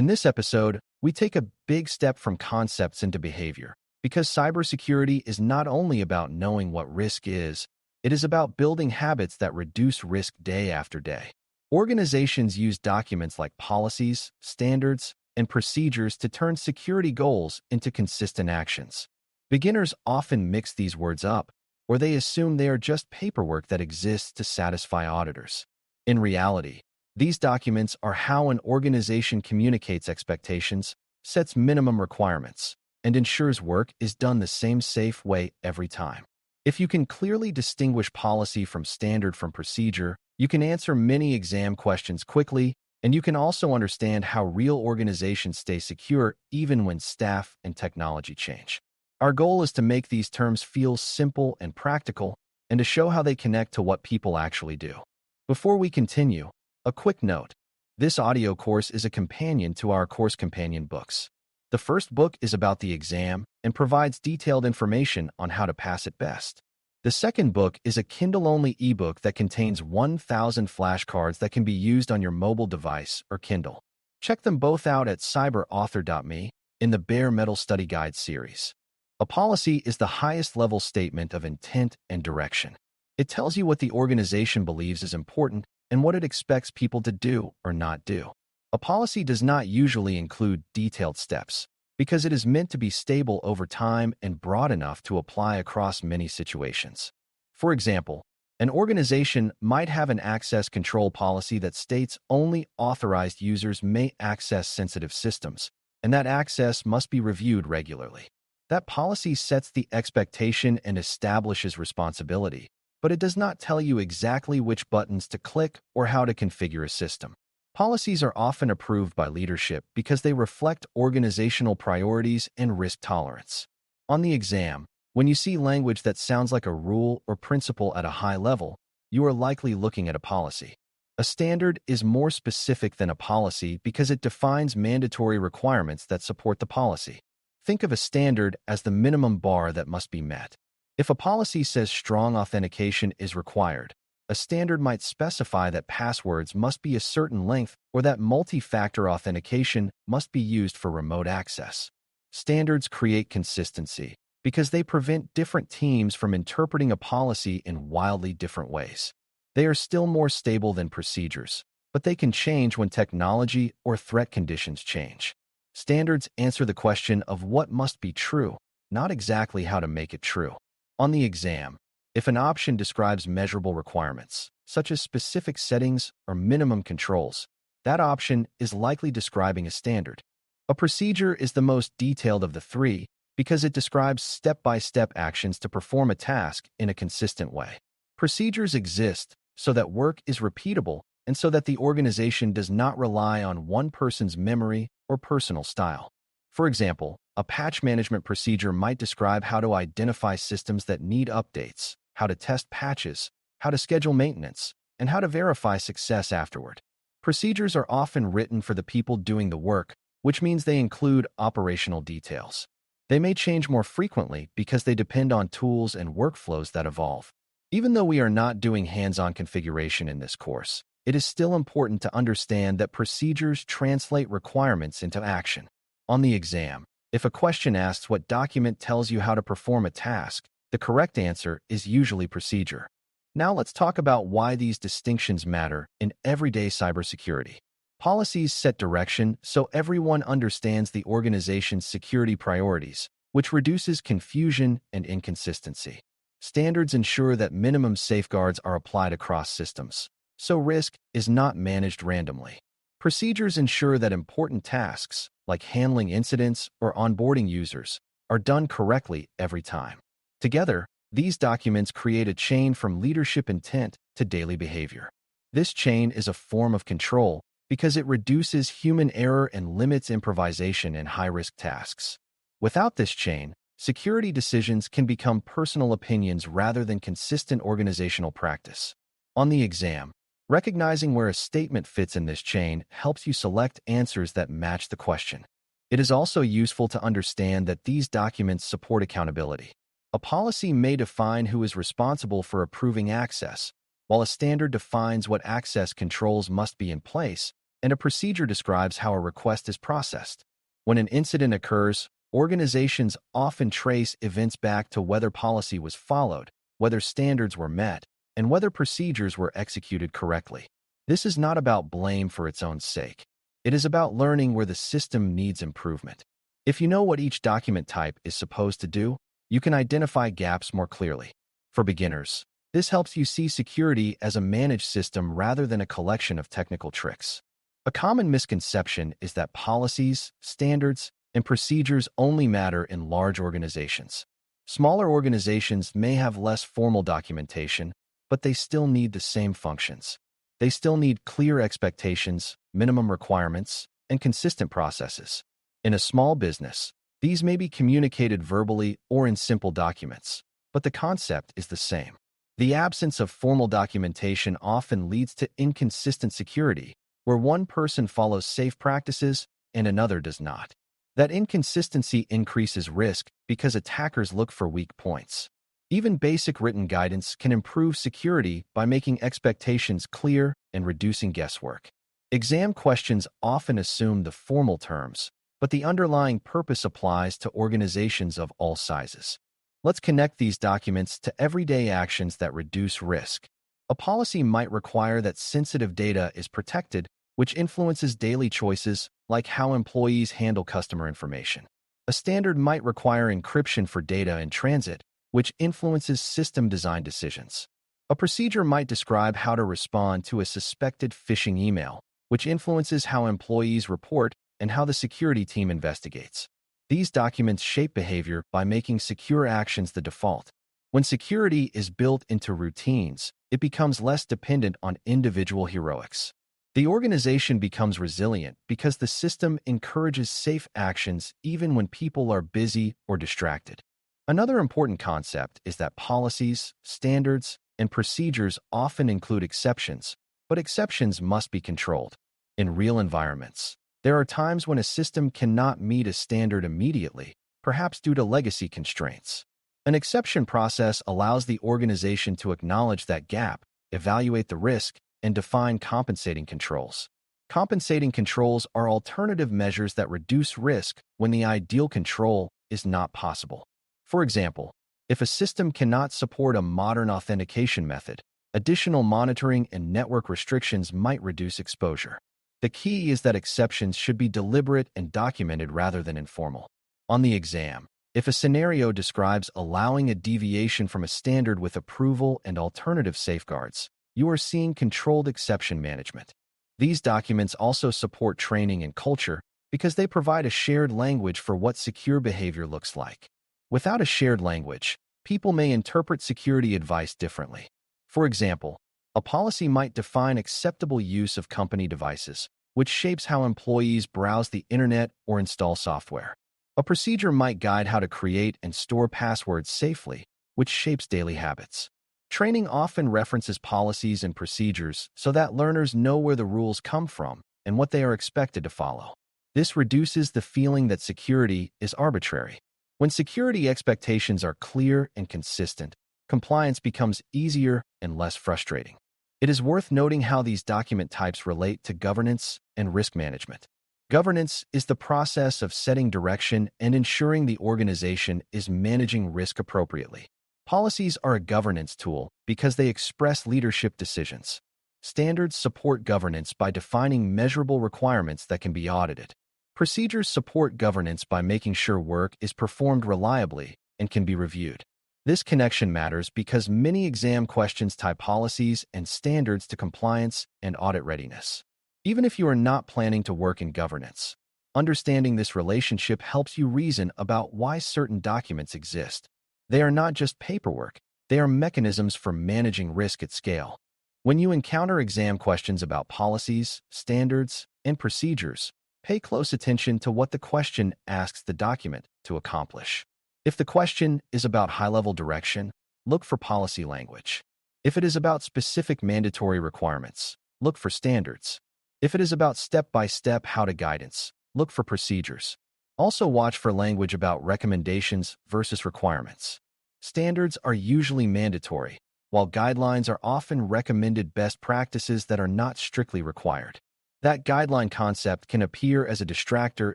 In this episode, we take a big step from concepts into behavior, because cybersecurity is not only about knowing what risk is, it is about building habits that reduce risk day after day. Organizations use documents like policies, standards, and procedures to turn security goals into consistent actions. Beginners often mix these words up, or they assume they are just paperwork that exists to satisfy auditors. In reality, these documents are how an organization communicates expectations, sets minimum requirements, and ensures work is done the same safe way every time. If you can clearly distinguish policy from standard from procedure, you can answer many exam questions quickly, and you can also understand how real organizations stay secure even when staff and technology change. Our goal is to make these terms feel simple and practical, and to show how they connect to what people actually do. Before we continue, a quick note. This audio course is a companion to our course companion books. The first book is about the exam and provides detailed information on how to pass it best. The second book is a Kindle-only ebook that contains 1,000 flashcards that can be used on your mobile device or Kindle. Check them both out at Cyber.Me in the Bare Metal Study Guide series. A policy is the highest-level statement of intent and direction. It tells you what the organization believes is important and what it expects people to do or not do. A policy does not usually include detailed steps, because it is meant to be stable over time and broad enough to apply across many situations. For example, an organization might have an access control policy that states only authorized users may access sensitive systems, and that access must be reviewed regularly. That policy sets the expectation and establishes responsibility, but it does not tell you exactly which buttons to click or how to configure a system. Policies are often approved by leadership because they reflect organizational priorities and risk tolerance. On the exam, when you see language that sounds like a rule or principle at a high level, you are likely looking at a policy. A standard is more specific than a policy because it defines mandatory requirements that support the policy. Think of a standard as the minimum bar that must be met. If a policy says strong authentication is required, a standard might specify that passwords must be a certain length or that multi-factor authentication must be used for remote access. Standards create consistency because they prevent different teams from interpreting a policy in wildly different ways. They are still more stable than procedures, but they can change when technology or threat conditions change. Standards answer the question of what must be true, not exactly how to make it true. On the exam, if an option describes measurable requirements, such as specific settings or minimum controls, that option is likely describing a standard. A procedure is the most detailed of the three because it describes step-by-step actions to perform a task in a consistent way. Procedures exist so that work is repeatable and so that the organization does not rely on one person's memory or personal style. For example, a patch management procedure might describe how to identify systems that need updates, how to test patches, how to schedule maintenance, and how to verify success afterward. Procedures are often written for the people doing the work, which means they include operational details. They may change more frequently because they depend on tools and workflows that evolve. Even though we are not doing hands-on configuration in this course, it is still important to understand that procedures translate requirements into action. On the exam, if a question asks what document tells you how to perform a task, the correct answer is usually procedure. Now let's talk about why these distinctions matter in everyday cybersecurity. Policies set direction so everyone understands the organization's security priorities, which reduces confusion and inconsistency. Standards ensure that minimum safeguards are applied across systems, so risk is not managed randomly. Procedures ensure that important tasks, like handling incidents or onboarding users, are done correctly every time. Together, these documents create a chain from leadership intent to daily behavior. This chain is a form of control because it reduces human error and limits improvisation in high-risk tasks. Without this chain, security decisions can become personal opinions rather than consistent organizational practice. On the exam, recognizing where a statement fits in this chain helps you select answers that match the question. It is also useful to understand that these documents support accountability. A policy may define who is responsible for approving access, while a standard defines what access controls must be in place, and a procedure describes how a request is processed. When an incident occurs, organizations often trace events back to whether policy was followed, whether standards were met, and whether procedures were executed correctly. This is not about blame for its own sake. It is about learning where the system needs improvement. If you know what each document type is supposed to do, you can identify gaps more clearly. For beginners, this helps you see security as a managed system rather than a collection of technical tricks. A common misconception is that policies, standards, and procedures only matter in large organizations. Smaller organizations may have less formal documentation, but they still need the same functions. They still need clear expectations, minimum requirements, and consistent processes. In a small business, these may be communicated verbally or in simple documents, but the concept is the same. The absence of formal documentation often leads to inconsistent security, where one person follows safe practices and another does not. That inconsistency increases risk because attackers look for weak points. Even basic written guidance can improve security by making expectations clear and reducing guesswork. Exam questions often assume the formal terms, but the underlying purpose applies to organizations of all sizes. Let's connect these documents to everyday actions that reduce risk. A policy might require that sensitive data is protected, which influences daily choices like how employees handle customer information. A standard might require encryption for data in transit, which influences system design decisions. A procedure might describe how to respond to a suspected phishing email, which influences how employees report and how the security team investigates. These documents shape behavior by making secure actions the default. When security is built into routines, it becomes less dependent on individual heroics. The organization becomes resilient because the system encourages safe actions even when people are busy or distracted. Another important concept is that policies, standards, and procedures often include exceptions, but exceptions must be controlled. In real environments, there are times when a system cannot meet a standard immediately, perhaps due to legacy constraints. An exception process allows the organization to acknowledge that gap, evaluate the risk, and define compensating controls. Compensating controls are alternative measures that reduce risk when the ideal control is not possible. For example, if a system cannot support a modern authentication method, additional monitoring and network restrictions might reduce exposure. The key is that exceptions should be deliberate and documented rather than informal. On the exam, if a scenario describes allowing a deviation from a standard with approval and alternative safeguards, you are seeing controlled exception management. These documents also support training and culture because they provide a shared language for what secure behavior looks like. Without a shared language, people may interpret security advice differently. For example, a policy might define acceptable use of company devices, which shapes how employees browse the internet or install software. A procedure might guide how to create and store passwords safely, which shapes daily habits. Training often references policies and procedures so that learners know where the rules come from and what they are expected to follow. This reduces the feeling that security is arbitrary. When security expectations are clear and consistent, compliance becomes easier and less frustrating. It is worth noting how these document types relate to governance and risk management. Governance is the process of setting direction and ensuring the organization is managing risk appropriately. Policies are a governance tool because they express leadership decisions. Standards support governance by defining measurable requirements that can be audited. Procedures support governance by making sure work is performed reliably and can be reviewed. This connection matters because many exam questions tie policies and standards to compliance and audit readiness. Even if you are not planning to work in governance, understanding this relationship helps you reason about why certain documents exist. They are not just paperwork, they are mechanisms for managing risk at scale. When you encounter exam questions about policies, standards, and procedures, pay close attention to what the question asks the document to accomplish. If the question is about high-level direction, look for policy language. If it is about specific mandatory requirements, look for standards. If it is about step-by-step how-to guidance, look for procedures. Also watch for language about recommendations versus requirements. Standards are usually mandatory, while guidelines are often recommended best practices that are not strictly required. That guideline concept can appear as a distractor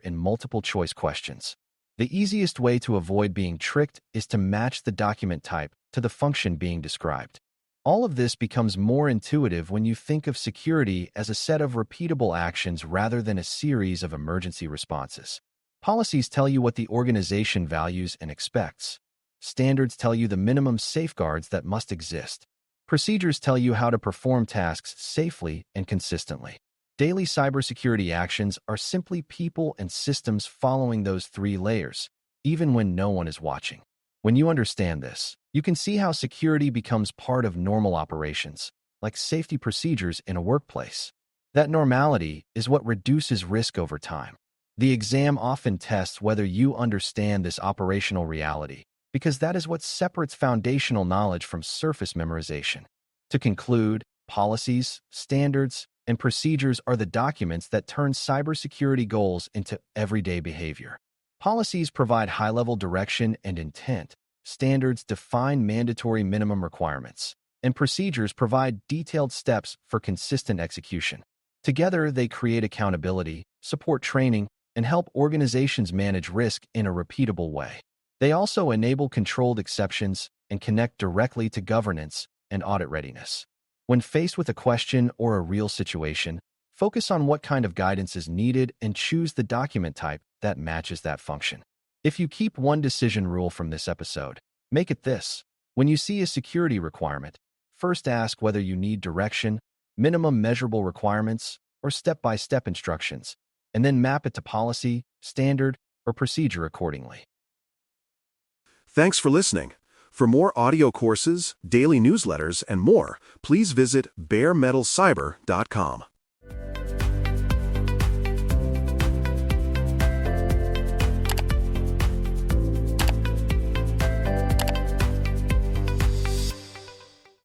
in multiple-choice questions. The easiest way to avoid being tricked is to match the document type to the function being described. All of this becomes more intuitive when you think of security as a set of repeatable actions rather than a series of emergency responses. Policies tell you what the organization values and expects. Standards tell you the minimum safeguards that must exist. Procedures tell you how to perform tasks safely and consistently. Daily cybersecurity actions are simply people and systems following those three layers, even when no one is watching. When you understand this, you can see how security becomes part of normal operations, like safety procedures in a workplace. That normality is what reduces risk over time. The exam often tests whether you understand this operational reality, because that is what separates foundational knowledge from surface memorization. To conclude, policies, standards, and procedures are the documents that turn cybersecurity goals into everyday behavior. Policies provide high-level direction and intent. Standards define mandatory minimum requirements, and procedures provide detailed steps for consistent execution. Together, they create accountability, support training, and help organizations manage risk in a repeatable way. They also enable controlled exceptions and connect directly to governance and audit readiness. When faced with a question or a real situation, focus on what kind of guidance is needed and choose the document type that matches that function. If you keep one decision rule from this episode, make it this. When you see a security requirement, first ask whether you need direction, minimum measurable requirements, or step-by-step instructions, and then map it to policy, standard, or procedure accordingly. Thanks for listening. For more audio courses, daily newsletters, and more, please visit baremetalcyber.com.